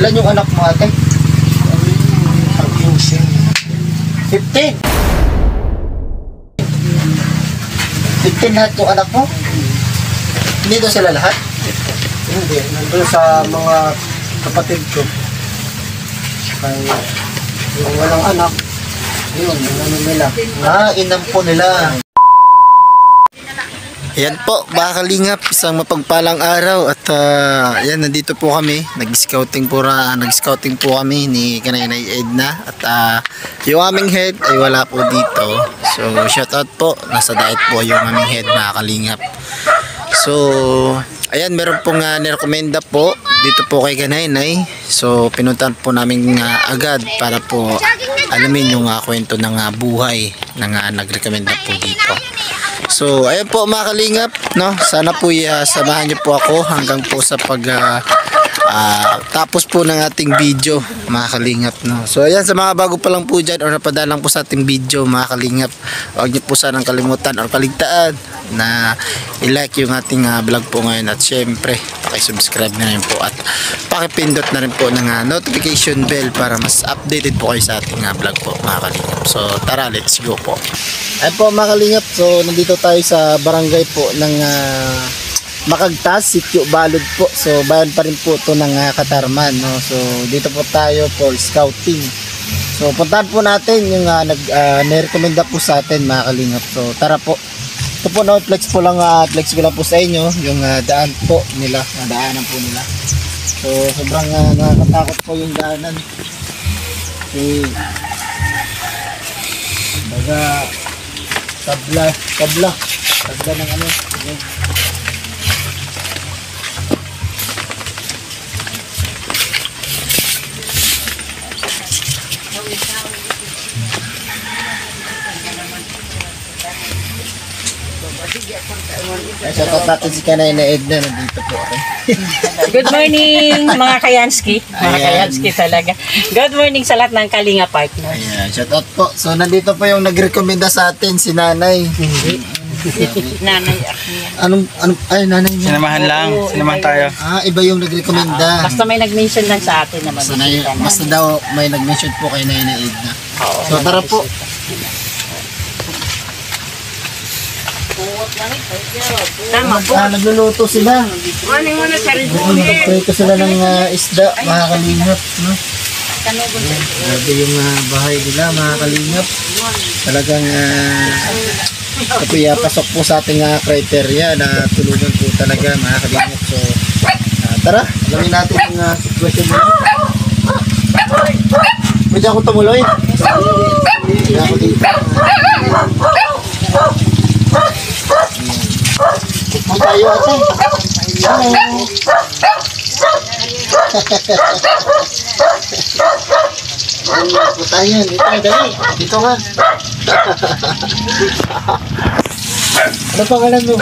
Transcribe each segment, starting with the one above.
Ilan yung anak mo ate? 15? 15 lahat yung anak mo? Hindi doon sila lahat? Hindi, nandun sa mga kapatid ko. Kaya yung walang anak, yun, ano nila. Inampo nila. Yan po, mga kalingap, isang mapagpalang araw at yan, nandito po kami, nag-scouting po kami ni Kanay Edna at yung aming head ay wala po dito. So shoutout po, nasa diet po yung aming head, mga kalingap. So ayan, meron pong nirekomenda po dito po kay Kanay. So pinuntahan po namin agad para po alamin yung kwento ng buhay ng nagrekomenda po dito. So ayan po mga kalingap, no? Sana po samahan niyo po ako hanggang po sa tapos po ng ating video, mga kalingap, no? So ayan, sa mga bago pa lang po dyan o napadalang po sa ating video, mga kalingap, huwag niyo po sanang kalimutan o kaligtaan na i-like yung ating vlog po ngayon at syempre paki-subscribe na rin po at pakipindot na rin po ng notification bell para mas updated po kayo sa ating vlog po, mga kalingap. So tara, let's go po. Ayan po mga kalingap, so nandito tayo sa barangay po ng Makagtas, Sitio Balud po. So bayan pa rin po ito ng Katarman, no? So dito po tayo for scouting. So puntahan po natin yung nirekomenda po sa atin, mga kalingap. So tara po. Ito po, no, flex ko lang po sa inyo yung daan po nila, daanan po nila. So sobrang nakakatakot po yung daanan. Okay. Baga tabla ng ano. Shoutout natin si Kanay Edna, nandito po. Good morning mga Kayanski. Mga Kayanski talaga. Good morning sa lahat ng Kalinga partner. Ayan, shoutout po. So nandito po yung nagrekomenda sa atin, si Nanay. Nanay ako. Nanay niya. Sinamahan tayo. Iba yung nagrekomenda. Basta may nag-mention lang sa atin naman. Basta daw may nag-mention po kay Nanay Edna. So tara po. Tama po. Nagluluto sila. Nagprito sila ng isda, mga kalingap, no? Grabe yung bahay nila, mga kalingap. Talagang pasok po sa ating criteria na tulungan po talaga, mga kalingap. So tara, alamin natin yung sitwasyon nila. Pwede ako tumuloy? Pwede ako dito. Kung tayo ate. Hello. Ano tayo? Dito, dali. Dito ka. Ano pangalan mo?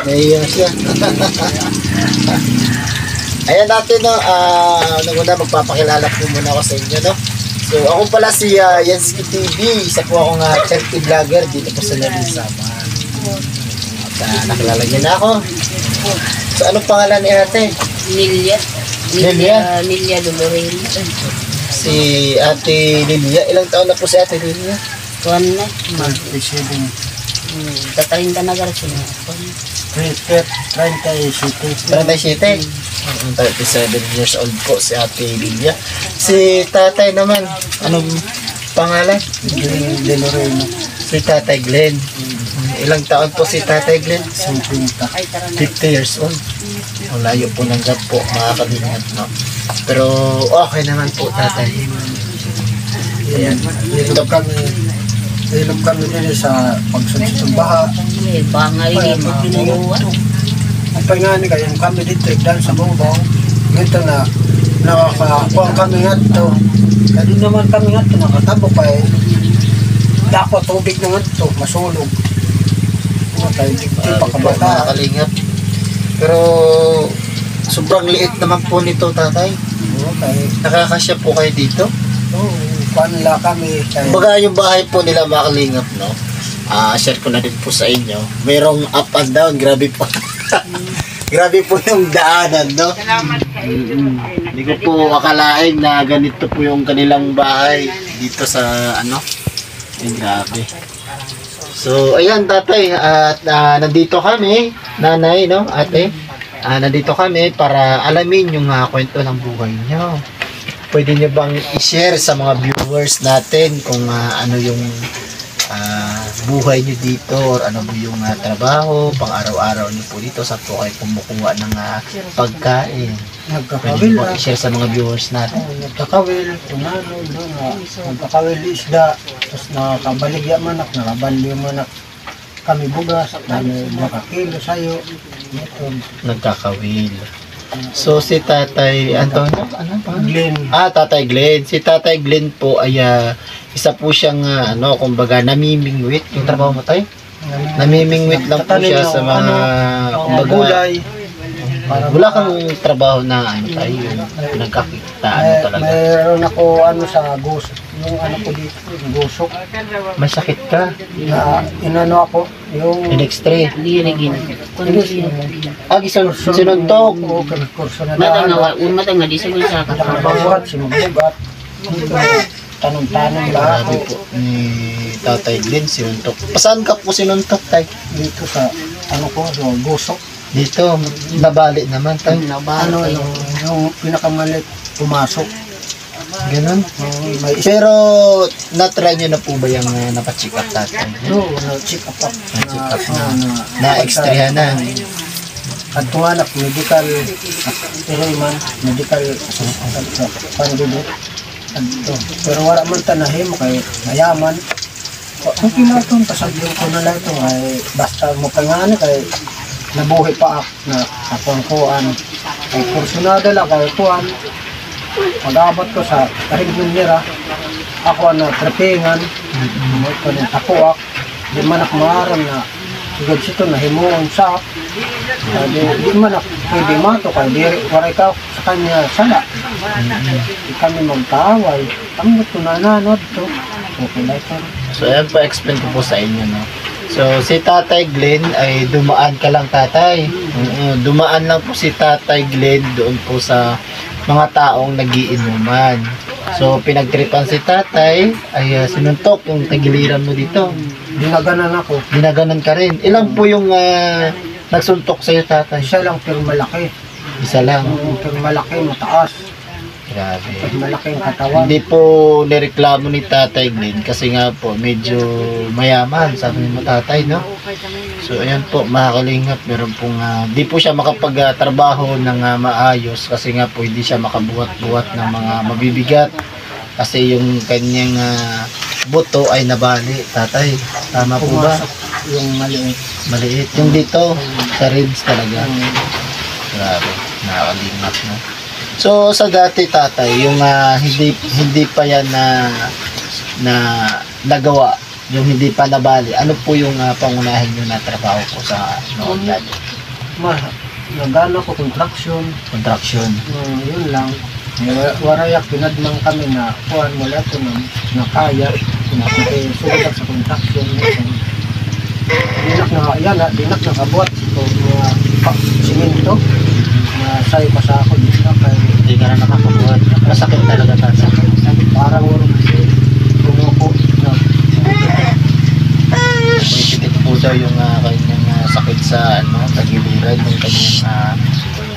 Naiya siya. Ayan natin, no. Naguna magpapakilala po muna ako sa inyo, no. So ako pala si Yansky TV, isa po akong charity vlogger dito po sa Nalisama. At nakilala niyo na ako. So anong pangalan ni ate? Lilia Dolorel. Si ate Lilia, ilang taon na po si ate Lilia? Kuan na. 37. Tatayin ka na garso na. 37. 37 years old po si ate Lilia. Si tatay naman, anong pangalan? Deloreno. Si tatay Glenn. Ilang taon po si tatay Glenn? 50. 50 years old. Ang layo po ng gap po, mga kalingap, no? Pero okay naman po tatay. Ayan. Hilap kami din sa pagsunod ng baha. Bangay mga pinuwan. Ang pangani kaya kami dito dan sa Bongbong. Ngito na nakakakuha kami nga ito. Kaya naman kami nga ito nakatabo pa eh. Dako tubig na nga ito, masulog. Hindi pa kabata. Mga kalingap. Pero sobrang liit naman po nito tatay. Okay. Nakakasya po kayo dito? Oo, panla kami. Baga yung bahay po nila, mga kalingap, no? Share ko na din po sa inyo. Mayroong up and down, grabe po. Grabe po yung daanan, no? Hindi ko po akalain na ganito po yung kanilang bahay dito sa ano. Ay, grabe. So, ayan tatay, at nandito kami, nanay, no, ate. Nandito kami para alamin yung kwento ng buhay nyo. Pwede nyo bang i-share sa mga viewers natin kung ano yung buhay nyo dito or ano po yung trabaho, pang araw-araw nyo po dito, sa po kayo kumukuha ng pagkain. Pwede Nagkakawil nyo bang i-share sa mga viewers natin? Nagkakawil, tunano, doon nagkakawil isda, tapos nakabaligya manak, nakabalyo manak. Kami bugas, nakakilo sa'yo. Ito, Nagkakawil. So si Tatay Antonio, ano pa? Glenn. Tatay Glenn. Si Tatay Glenn po ay isa po siyang kumbaga namimingwit yung trabaho mo tayo. Namimingwit lang po siya sa mga kumbaga gulay. wala kang trabaho na tayo yung nagkakita talaga. Mayroon ako sa gusto. Yung ko dito, yung gusok. May sakit ka. Inano ako, yung... In-x-ray. Sinuntok. Oo, kurso na daan. Matanga, di sa gusa ka. Nakababuhat, sinubugat. Tanong-tanong ba Grabe ako po ni Tatay Glenn, sinuntok. Saan ka po sinuntok tayo? dito sa, so, gusok. Dito, nabali naman tayo. Yung pinakamalit, pumasok. Ganun. May isa. Pero, na-try nyo na po ba yung napacheck up tatay? No, check up up. Na-check up na. Na-extrahan na. At tumanak, medical, medical assistant sa pandibot. Pero wala man tanahim kay mayaman. Kung pinatong, pasabihin ko na lang ito, ay basta mo kangani kay nabuhay pa ako na kapangkuan. Ay kursunada lang kay kuan. Pag-abot ko sa Karigman nira, ako na trepingan, ito ng tapuak, di man ako maaram na sigad sito na himuon sa di man ako pwede mato kaya di waray ka sa kanya sala. Di kami magkaaway, ang ito na nanod to, okay na ito. So, ayan po, explain ko po sa inyo, no? So, si Tatay Glenn ay dumaan ka lang, Tatay. Dumaan lang po si Tatay Glenn doon po sa mga taong nagiinuman. So, pinagtripan si Tatay, ay sinuntok yung tagiliran mo dito. Dinaganan ako, Ginaganan ka rin. Ilan po yung nagsuntok sa'yo, Tatay? isa lang pero malaki. Isa lang. Pero malaki, mataas. Grabe. Pero malaki ang katawan. Hindi po nireklamo ni Tatay Glenn kasi nga po medyo mayaman, sabi mo Tatay, no? So ayan po, mga kalingap, meron pong di po siya makapagtrabaho ng maayos kasi nga po hindi siya makabuhat-buhat ng mga mabibigat kasi yung kanyang buto ay nabali, Tatay. Tama po ba? Pumasok yung maliit. Maliit. Yung dito, sa ribs talaga. Grabe, nakakalingap, no? So sa dati, Tatay, yung hindi pa yan na nagawa, yung hindi pa nabali, ano po yung pangunahin nyo na trabaho po sa noon dati? Nagano ko contraction. Contraction. Yun lang. Warayak pinadmang kami na kuhan wala ito na kaya. Sugat sa contraction. Dinak na kabuhat. So, simento. Na sayo pa sa ako dito. Hindi ka na nakakabuhat. Masakit talaga, Tatay. Parang tumuko. May pitik po daw yung kanyang sakit sa tagiliran, yung kanyang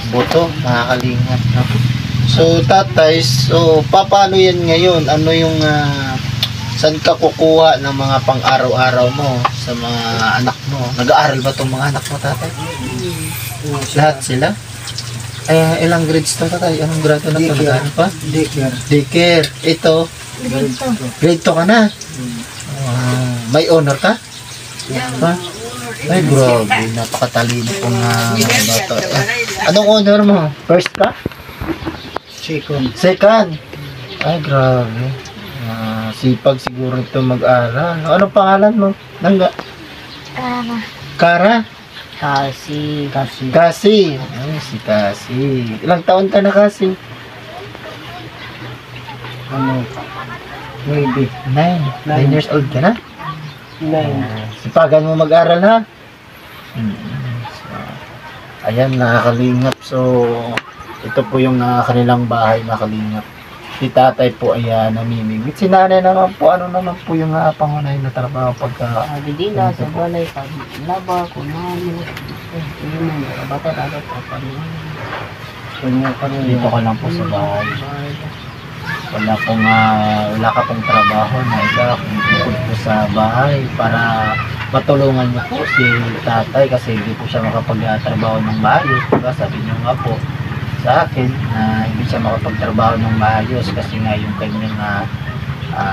buto, nakakalingap, no? So, Tatay, so paano yan ngayon? Ano yung saan ka kukuha ng mga pang-araw-araw mo sa mga anak mo? Nag-aaral ba itong mga anak mo, Tatay? Lahat sila? Ilang grades to, Tatay? Anong grado na ito? Nag-aaral pa? Daycare. Daycare. Ito? Grade 2 ka na? May honor ka? Ha? Ay, grabe. Napakatalino pong mga bata. Anong honor mo? First ka? Second. Second? Ay, grabe. Sipag siguro ito mag-aral. Anong pangalan mo? Nangga? Kara? Kasi. Kasi. Ay, si Kasi. Ilang taon ka na, Kasi? Maybe. 9 years old ka na? 9. Sipagan mo mag-aral, ha? Ayan, nakakalingap. So, ito po yung kanilang bahay, nakalingap. Si tatay po ay namimigit. Si nanay naman po, ano naman po yung pangunay na trabaho pagka... Didila sa balay, laba, kunano. Yun ang bata dapat Dito ka lang po sa bahay. Wala ka pong trabaho na iba kung bukod po sa bahay para matulungan niyo po si tatay kasi hindi po siya makapagtrabaho ng maayos. Diba? Sabi niyo nga po sa akin na hindi siya makapagtrabaho ng maayos kasi nga yung kanyang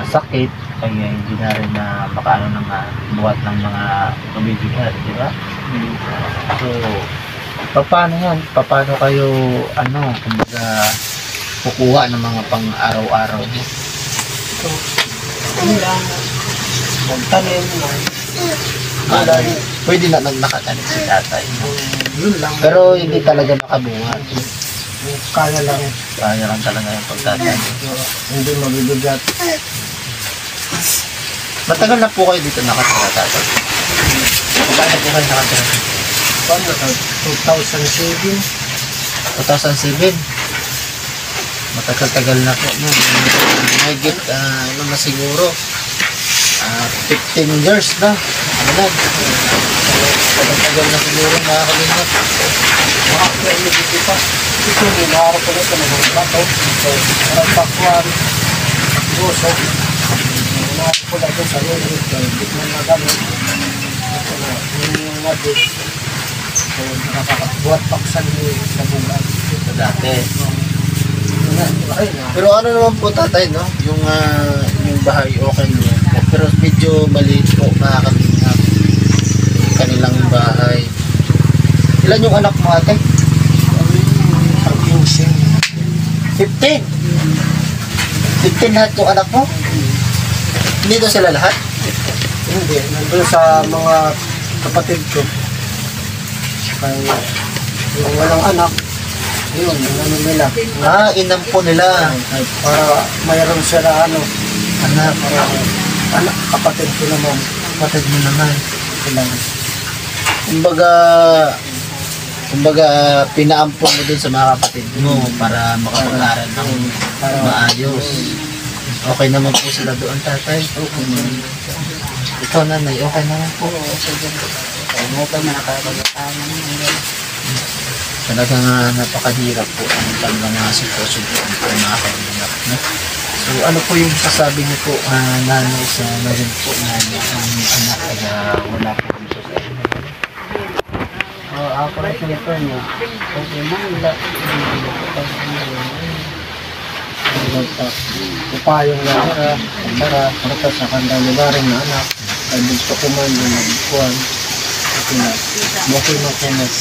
sakit kaya hindi na rin na makaano ng buhat ng mga kabibigan, di ba? So, paano yan? Paano kayo kumbaga kukuha ng mga pang-araw-araw niyo? Yun lang. Magtanim na. Pwede na nakatanim si tatay. No? Yun lang. Pero hindi talaga makabuhat. Kaya lang. Kaya lang talaga yung pagtatanim. Hindi mabibigat. Matagal na po kayo dito nakatira, tatay? Paano po kayo nakatira? Paano? 2007. 2007. Matagal-tagal na po. No? May get, na siguro. 15 years na. Matagal na siguro nakakalingap. Makakaya dito pa. Ito yung naharap ko nito ng bato. So, parang pakwan. Gusto. Naharap ko na ito sa lulu. Hindi mo na gamit. Ito na. Yung nabit. So, nakakabuhat paksan sa bulan. Ito dati. Ay, Pero ano naman po tatay, no? Yung bahay okay naman po. Pero medyo maliit po, nakakalingap. Yung kanilang bahay. Ilan yung anak mo ate? 15. 15 lahat yung anak mo? Hindi daw sila lahat? Hindi. Nandun sa mga kapatid ko. Kaya yung walang anak, yun, ano nila. Inampo nila. Para mayroon sila Anak, anak, kapatid ko naman. kapatid mo naman. Sila. Kumbaga, pinaampon mo dun sa mga kapatid mo para makapag-aral ng maayos. Okay naman po sila doon, tatay. Ikaw, nanay, okay naman po. Talagang napakahirap po ang talagang sitwasyon po ang mga kalinap. No? So, ano po yung sasabi niyo po, nanay, sa ngayon po na ang anak ay wala po dito sa inyo? Ako rin ito niya. Okay, manila. Upayong na para sa kandang lugarin na anak. Ay dito ko man yung magkuhan. Kasi na, bakit makinas.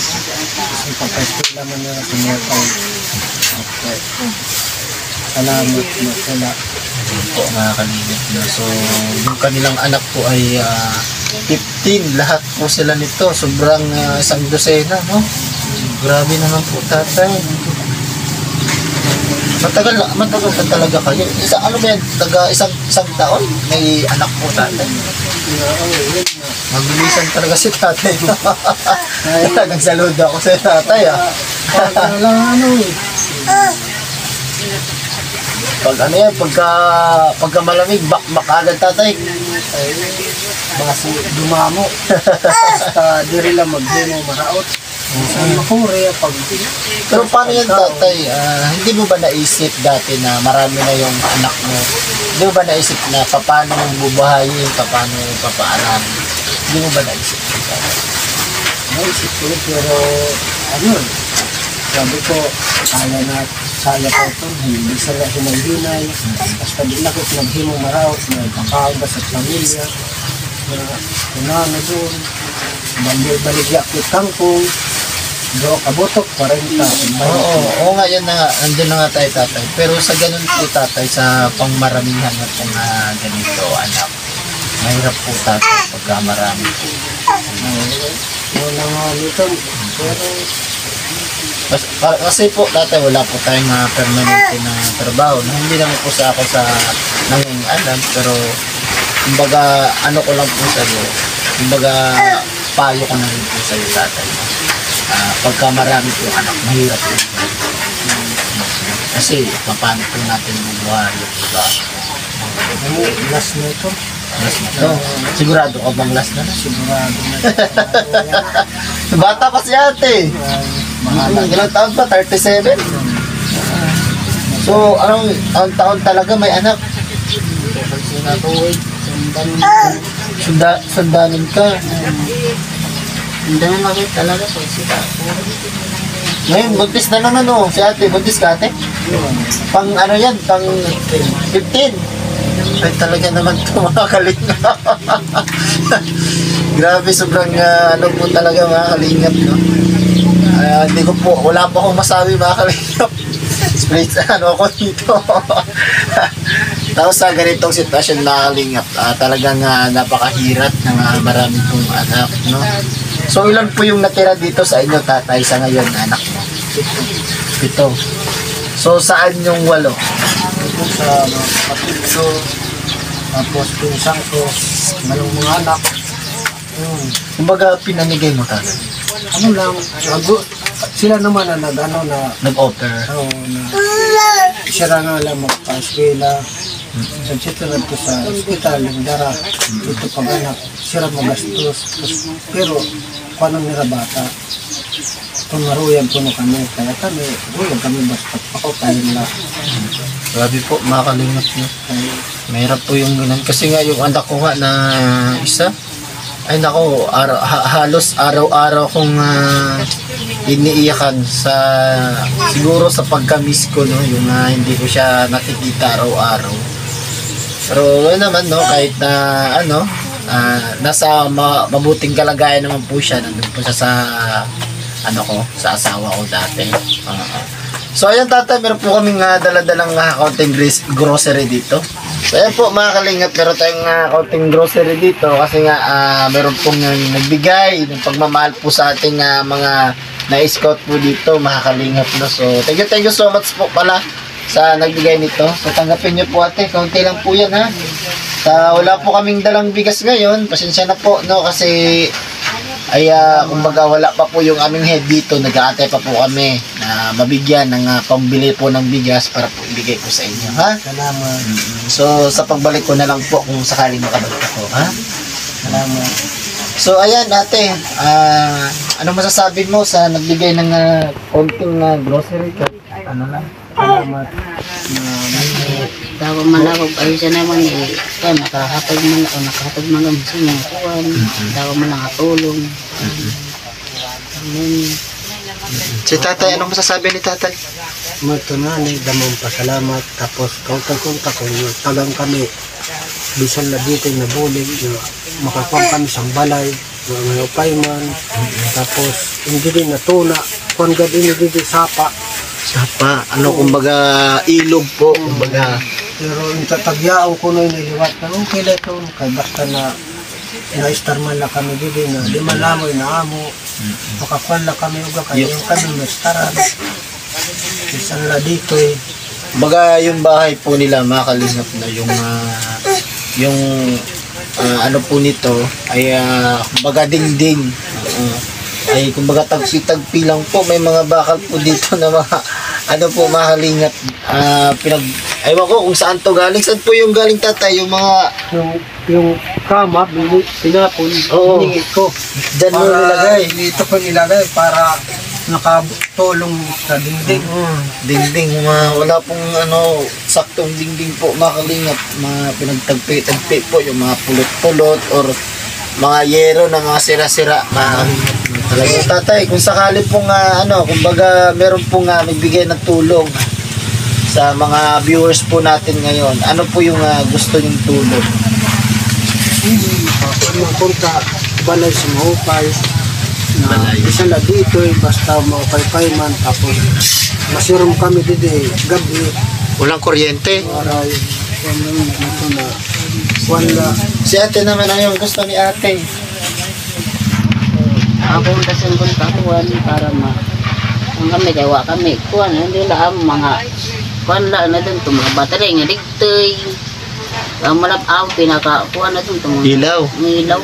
Kasi pagkaskila man nila sa mga tao. Okay. Salamat na sila. Po, mga kalinap na. So, yung kanilang anak po ay 15. Lahat po sila nito. Sobrang isang dosena, no? Grabe naman po, tatay. Matagal pa talaga kayo. Ano ba yan? Isang taon? May anak po, tatay. Mabilisan talaga si tatay. Talagang saludo ako sa tatay, Pagka malamig, bakbak agad, tatay. Basi dumamo. Basta diri lang magdemo maraot. Saan makuri pag Pero paano yan, tatay? Hindi mo ba naisip dati na marami na yung anak mo? Hindi mo ba naisip na paano bubuhayin, paano papaaralan? Hindi mo ba naisip? naisip ko pero sabi ko saya pa ito, hindi sila humalinay. Basta di na ko naghimong maraot, nagkakaon ba sa pamilya. Na doon, baligya ko kangkong, do kabutok, 40. Oo nga, yan na nga, nandun na nga tayo, tatay. Pero sa ganun po, tatay, sa pangmaramihan na pong ganito, anak, mahirap po, tatay, pagka marami po. Wala nga nito, pero Kasi po, tatay, wala po tayong permanente na trabaho. Hindi naman po sa ako sa nangingalam, pero kumbaga, ano ko lang po sa'yo, kumbaga, payo ko na rin po sa'yo, tatay. pagka marami po anak, mahirap po. Kasi paano po natin bubuhayin, diba? Ano, last na ito. Last na to. Sigurado ka bang last na? Sigurado na. Bata pa si ate. Ilang taon pa? 37? So, ang taon talaga may anak? Sundanin ka. Sundanin ako talaga po sila. Ngayon, buntis na lang ano. Si ate, buntis ka ate? Pang ano yan? Pang 15? Ay talaga naman ito mga kalingap. Grabe, sobrang ano po talaga mga kalingap, no? Hindi ko po, wala pa akong masabi mga kalingap. Split ano ako dito. Tapos sa ganitong sitwasyon mga kalingap, talagang napakahirap ng marami pong anak, no? So ilan po yung natira dito sa inyo tatay sa ngayon anak mo? 7. So saan yung 8? Ito sa mga kapatid ko. Tapos pinsang ko. Mayroong mga anak. Kumbaga pinamigay mo talaga. Ano lang, sila naman na Nag-offer. sira nga lang magpa-eskwela. Dito lang po sa ospital, yung dara, dito pag anak, sira magastos. Pero, paano nila bata? Tumaruyan po na kami, kaya kami, huwag kami basta pakakain lang. Grabe po, makalingat niyo. Mahirap po yung ganun. Kasi nga yung anak ko nga na isa, ay nako, halos araw-araw kong iniiyakan sa, siguro sa pagka-miss ko, no? Yung hindi ko siya nakikita araw-araw. Pero yun naman, no, kahit na nasa mabuting kalagayan naman po siya, nandun po siya sa sa asawa ko dati. So ayan tatay, meron po kaming dala-dalang kaunting grocery dito. So ayan po mga kalingap, meron tayong kaunting grocery dito kasi nga meron pong nagbigay ng pagmamahal po sa ating mga na-scout po dito mga kalingap, no? So thank you so much po pala sa nagbigay nito. So tanggapin nyo po ate, kaunti lang po yan ha. Wala po kaming dalang bigas ngayon, pasensya na po, no, kasi ay kumbaga wala pa po yung aming head dito, nag-aantay pa po kami na mabigyan ng pambili po ng bigas para po ibigay ko sa inyo, ha? Salamat. So sa pagbalik ko na lang po kung sakaling makabalik ako, ha? Salamat. So ayan ate, ano masasabi mo sa nagbigay ng konting grocery? Ano lang? Salamat. Dawa man ako, ayun siya naman nakahatag man ako, nakahatag man ako sa mga kuwan. Dawa man nakatulong. Si tatay, anong masasabi ni tatay? Magtunanay, damang pasalamat. Tapos kautang-kunta ko, tagang kami. Bisan na dito na bulig, makakuha kami sa balay, mga upayman. Tapos hindi din natuna, kung gadi hindi din sapa. Sapa, kumbaga ilog po, kumbaga. Pero yung tatagyao ko na iniliwat na okay lang ito. Kaya basta na na-star man lang kami dito na di man lamoy na amo. Makakuan lang kami uga kaya yung kami na-staran. Isang la dito eh. Kumbaga yung bahay po nila makalingap na yung ano po nito ay kumbaga dingding. Ay kumbaga tagpi-tagpi lang po, may mga bakal po dito na mga po makalingap ewan ko kung saan to galing. Saan po yung galing tatay? Yung mga yung kama pinapon, hiningit ko. Diyan mo nilagay. Dito ko nilagay para nakatulong sa dingding. Dingding, wala pong saktong dingding po makalingap, mga pinagtagpi-tagpi po yung mga pulot-pulot or mga yero na mga sira-sira talagang tatay, kung sakali pong kumbaga meron pong magbigay ng tulong sa mga viewers po natin ngayon, ano po yung gusto yung tulong? Punta balay sa mahupay na isa na dito basta mahupay man, tapos masirum kami dito gabi, Walang kuryente. aray dito na wala. Si ate naman, ano yung gusto ni ate? Ako ang dasan kong kakuan para ang kami gawa kami. Kuan, hindi lang mga kuan lang na dun, mga battery nga digtoy. Ang malap pinakakuha na ito. Ilaw. Ilaw.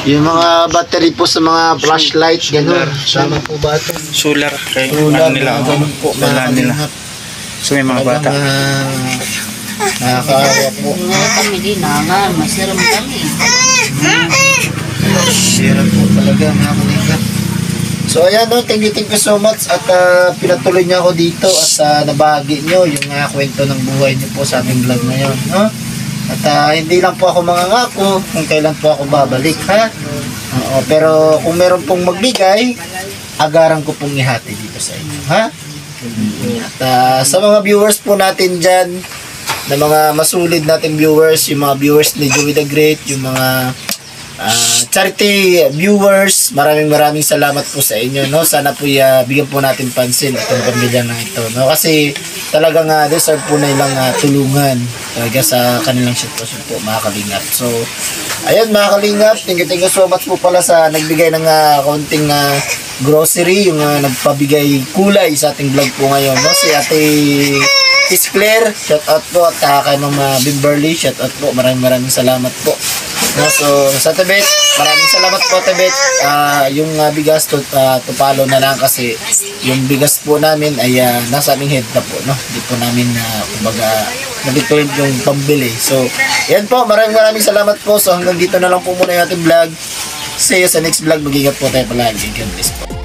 Yung mga battery po sa mga flashlight, gano'n. Sama po ba ito? Solar. Kaya Ulam, ano nila. ganun po, Wala nila. kalingap. So may mga bata. Nakakaawa po. Nga kami din, nangan, masiram kami. Sira po talaga, mga kalingap. So ayan, no, thank you so much at pinatuloy niyo ako dito at nabahagi niyo yung kwento ng buhay niyo po sa ating vlog ngayon, no? At hindi lang po ako mangangako kung kailan po ako babalik, ha? Oo, pero kung meron pong magbigay, agaran ko pong ihati dito sa inyo, ha? At sa mga viewers po natin dyan, na mga masulid nating viewers, yung mga viewers ni Joey the Great, yung mga charity viewers, maraming salamat po sa inyo, no? Sana po bigyan po natin pansin itong pamilya na ito, no? Kasi talagang deserve po na ilang tulungan talaga sa kanilang sitwasyon po, mga kalingap. So ayun, mga kalingap, thank you so much po pala sa nagbigay ng konting grocery, yung nagpabigay kulay sa ating vlog po ngayon, no? Si Ate Miss Claire, shout out po, at kay Ma'am Bimberly, shout out po, maraming salamat po. No, so sa Tibet, maraming salamat po Tibet. Yung bigas to follow na lang kasi yung bigas po namin ay nasa aming head na po, no? Hindi po namin kumbaga nag-depend yung pambili. So yan po, maraming salamat po. So hanggang dito na lang po muna yung ating vlog. See you sa next vlog. Mag-ingat po tayo palagi. God bless po.